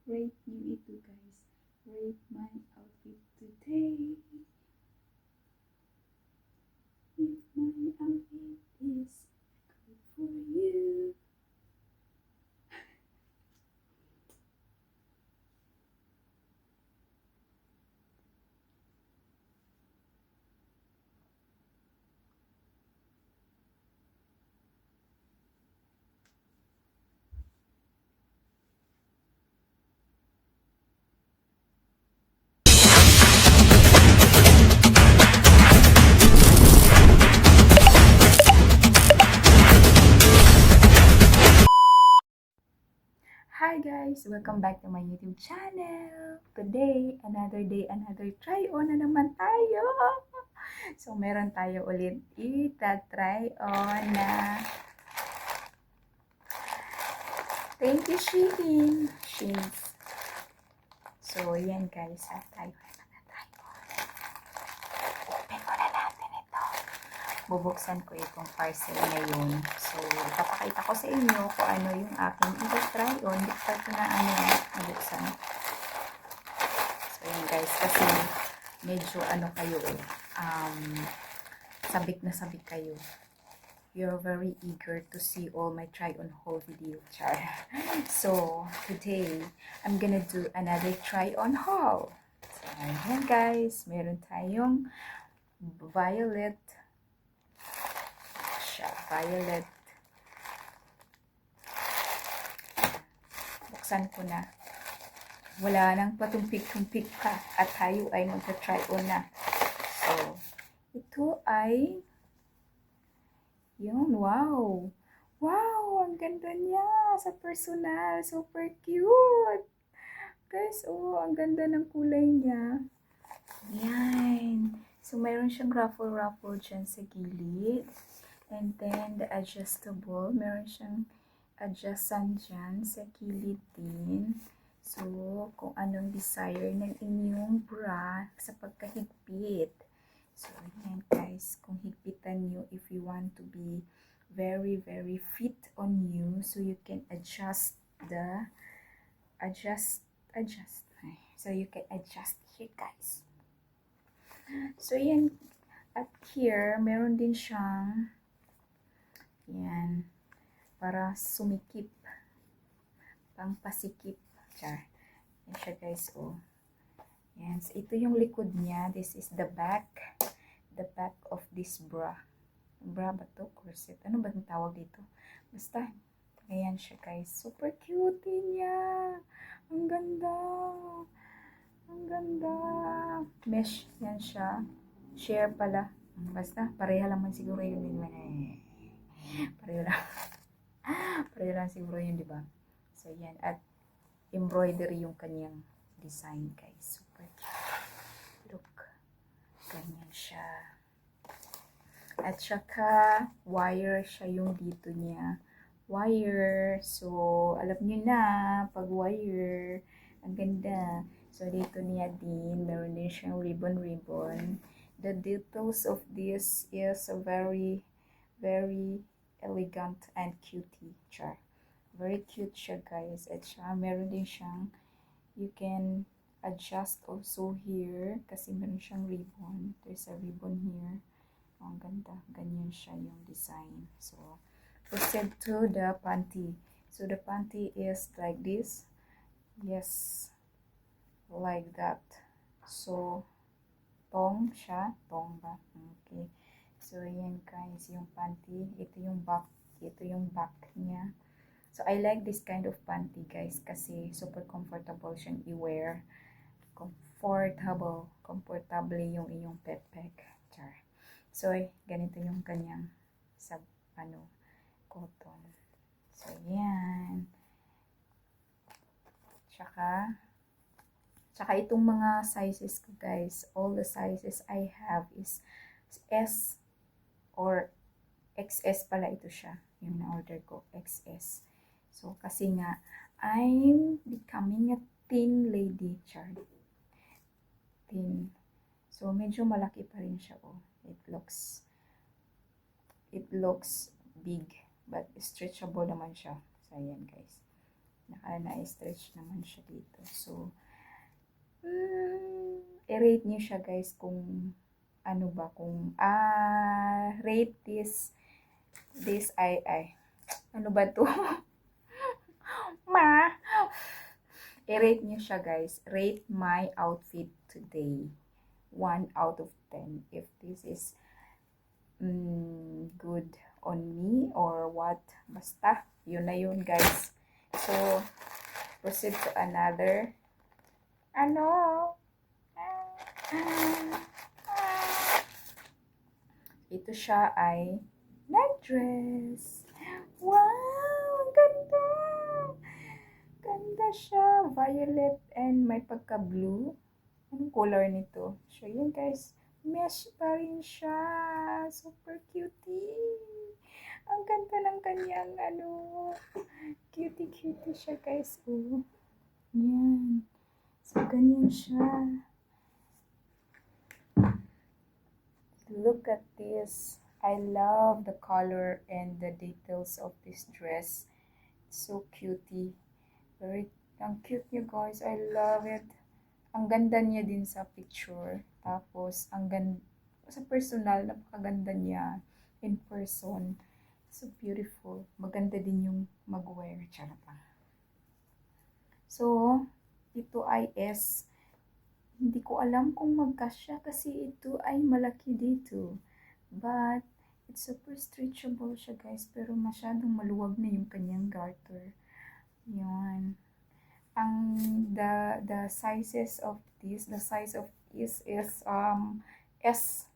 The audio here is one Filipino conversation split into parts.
Rate nyo ito guys. Rate my outfit today. If my outfit is good for you. Hi guys! Welcome back to my YouTube channel! Today, another day, another try on na naman tayo! So, meron tayo ulit ita-try on na thank you Shein shades. So, yan guys, tayo na tayo. Open muna natin ito. Bubuksan ko itong parcel ngayon. So, ipapakita ko sa inyo kung ano yung aking ita-try on. Hindi pa ito na nabuksan. So, yan guys, kasi medyo kayo sabik na sabik kayo. You're very eager to see all my try-on haul video, char. So, today, I'm gonna do another try-on haul. So, ayan guys, meron tayong violet. Violet. Buksan ko na. Wala nang patumpik-tumpik ka at tayo ay magta-try-on na. So, ito ay yun, wow! Wow! Ang ganda niya sa personal. Super cute! Guys, oh, ang ganda ng kulay niya. Yan. So, mayroon siyang ruffle-ruffle dyan sa gilid. And then, the adjustable. Meron siyang adjustan dyan sa gilid din. So, kung anong desire ng inyong bra sa pagkahigpit. So, yan guys, kung higpitan nyo, if you want to be very, very fit on you, so you can adjust the, so you can adjust here guys. So, yan, at here, meron din siyang, yan, para sumikip, pang pasikip, char. Yan siya guys, oh. Yan, so ito yung likod niya, this is the back of this bra. Bra ba to? Corset. Ano ba ang tawag dito? Basta, ayan siya guys. Super cute niya. Ang ganda. Ang ganda. Mesh, yan siya. Share pala. Basta, pareha lang man siguro yun. Pareho lang. Pareho lang siguro yun, di ba? So, yan. At embroidery yung kanyang design guys. Super cute. Look. Ganyan siya. At saka, wire siya yung dito niya. Wire. So, alam niyo na, pag wire, ang ganda. So, dito niya din, meron din siyang ribbon. The details of this is very, very elegant and cutie. Char. Very cute siya, guys. At saka, meron din siyang, you can adjust also here, kasi meron siyang ribbon. There's a ribbon here. Oh, ang ganda. Ganyan siya yung design. So, proceed to the panty. So, the panty is like this. Yes. Like that. So, tong siya. Tong ba? Okay. So, ayan guys, yung panty. Ito yung back. Ito yung back niya. So, I like this kind of panty guys kasi super comfortable siyang i-wear. Comfortable yung iyong pepek. Char. So, ganito yung kanyang cotton. So, yan. Tsaka itong mga sizes ko guys, all the sizes I have is S or XS pala ito siya. Yung na-order ko, XS. So, kasi nga, I'm becoming a thin lady, char. Thin. So, medyo malaki pa rin siya, oh. It looks big, but stretchable naman siya. So, ayan guys. Na-stretch naman siya dito. So, i-rate niyo siya guys kung ano ba, kung, rate this, ano ba to? I-rate niyo siya guys. Rate my outfit today. 1 out of 10. If this is good on me or what. Basta, yun na yun guys. So, proceed to another. Ito siya ay night dress. Wow! Ang ganda! Ganda siya. Violet and may pagka-blue. Anong color nito? So, yun guys. Mesh pa rin siya. Super cutie. Ang ganda ng kanyang, cutie-cutie siya guys. Oh. Yan. So, ganyan siya. Look at this. I love the color and the details of this dress. It's so cutie. Ang cute niya guys. I love it. Ang ganda niya din sa picture. Tapos, ang ganda sa personal, napakaganda niya in person. So beautiful. Maganda din yung mag-wear. Charot lang. So, ito ay S. Hindi ko alam kung magkasya kasi ito ay malaki dito. But, it's super stretchable siya guys. Pero masyadong maluwag na yung kanyang garter. Yan. The sizes of this, the size of this is S.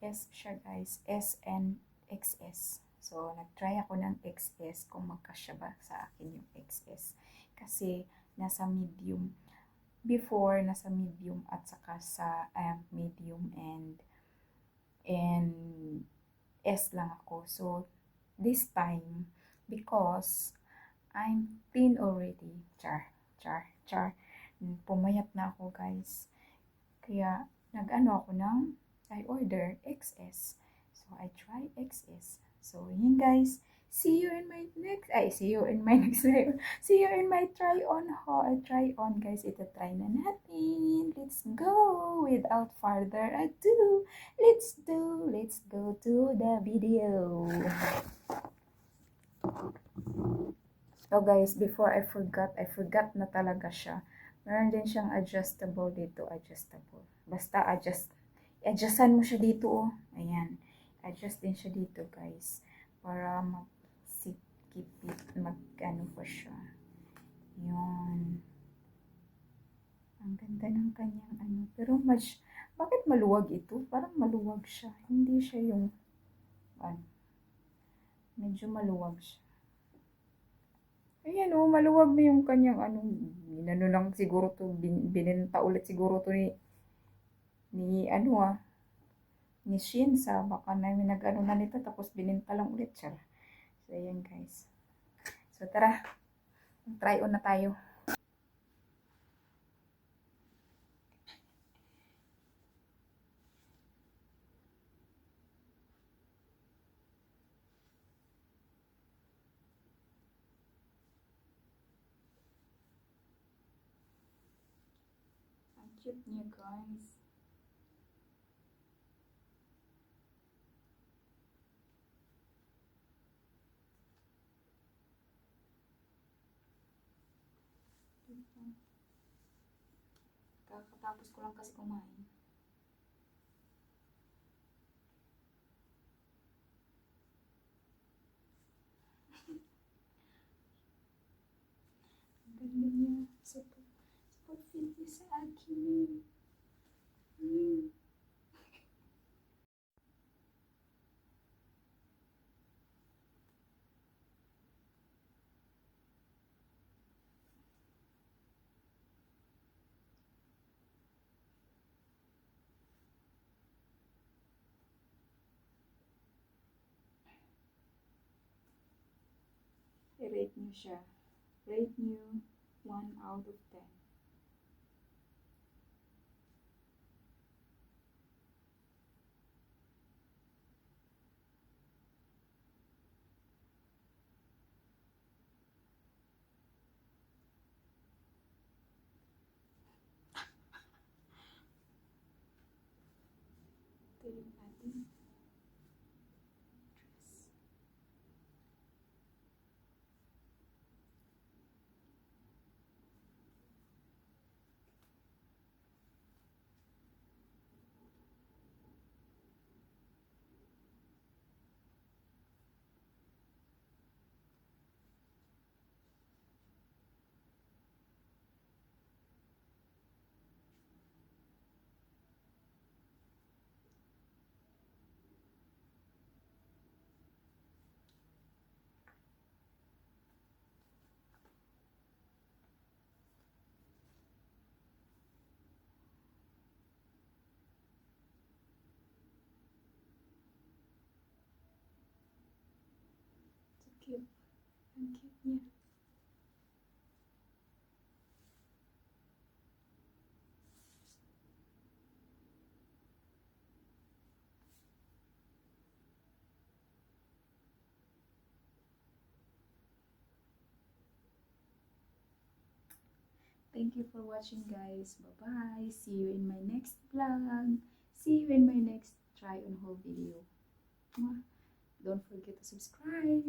S siya guys. S and XS. So, nag-try ako ng XS kung magkasya ba sa akin yung XS. Kasi, nasa medium. Before, nasa medium at saka sa medium and S lang ako. So, this time, because I'm thin already, pumayat na ako guys. Kaya, I order XS. So, I try XS. So, yun guys. See you in my try on haul. Try on guys. Ito try na natin. Let's go. Without further ado. Let's go to the video. So guys, before I forgot na talaga siya. Meron din siyang adjustable dito. Adjustable. Basta adjustan mo siya dito oh. Ayan. Adjust din siya dito guys. Para pa siya. Yun. Ang ganda ng kanyang Pero bakit maluwag ito? Parang maluwag siya. Hindi siya yung, medyo maluwag siya. Ayan o, maluwag na yung kanyang lang siguro to, binenta ulit siguro to ni Shinsa. Baka namin na nito, tapos binenta lang ulit siya. So, ayan guys. So, tara. Try on na tayo. Ang cute niya guys. Kakatapos ko lang kasi kumain. Ang ganda niya. Super fit niya sa akin. I-rate niyo siya. Rate niyo 1 out of 10. Ito yung ating dress. So cute. Ang cute niya. Thank you for watching, guys. Bye-bye. See you in my next vlog. See you in my next try on haul video. Mwah. Don't forget to subscribe.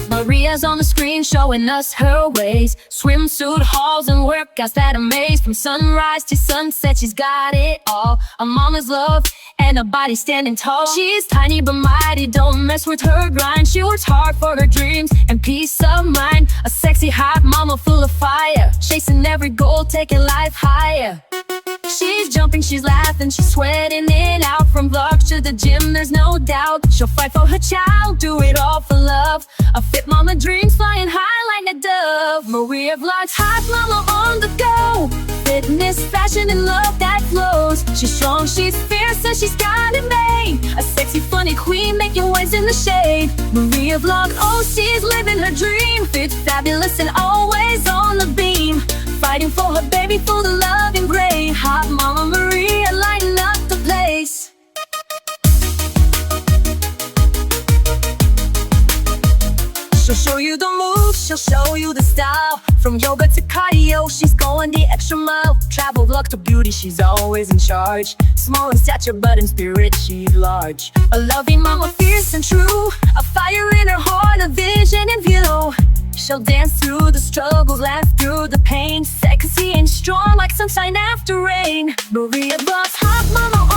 Maria's on the screen showing us her ways. Swimsuit hauls and workouts that amaze. From sunrise to sunset, she's got it all. A mama's love and a body standing tall. She's tiny but mighty, don't mess with her grind. She works hard for her dreams and peace of mind. A sexy hot mama full of fire, chasing every goal, taking life higher. She's jumping, she's laughing, she's sweating it out. From vlogs to the gym, there's no doubt she'll fight for her child, do it all for love. A fit mama dreams, flying high like a dove. Maria Vlogs, hot mama on the go. Fitness, fashion, and love that flows. She's strong, she's fierce, and she's got it made. A sexy, funny queen, making waves in the shade. Maria Vlogs, oh, she's living her dream. Fit, fabulous, and always on the beam. Fighting for her baby, for the love and grace. Hot mama Maria, lighting up the place. She'll show you the moves, she'll show you the style. From yoga to cardio, she's going the extra mile. Travel vlog to beauty, she's always in charge. Small in stature, but in spirit she's large. A loving mama, fierce and true. A fire in her heart, a vision in view. She'll dance through the struggles, laugh through the pain. Sexy and strong like sunshine after rain. Maria Vlogs, hot mama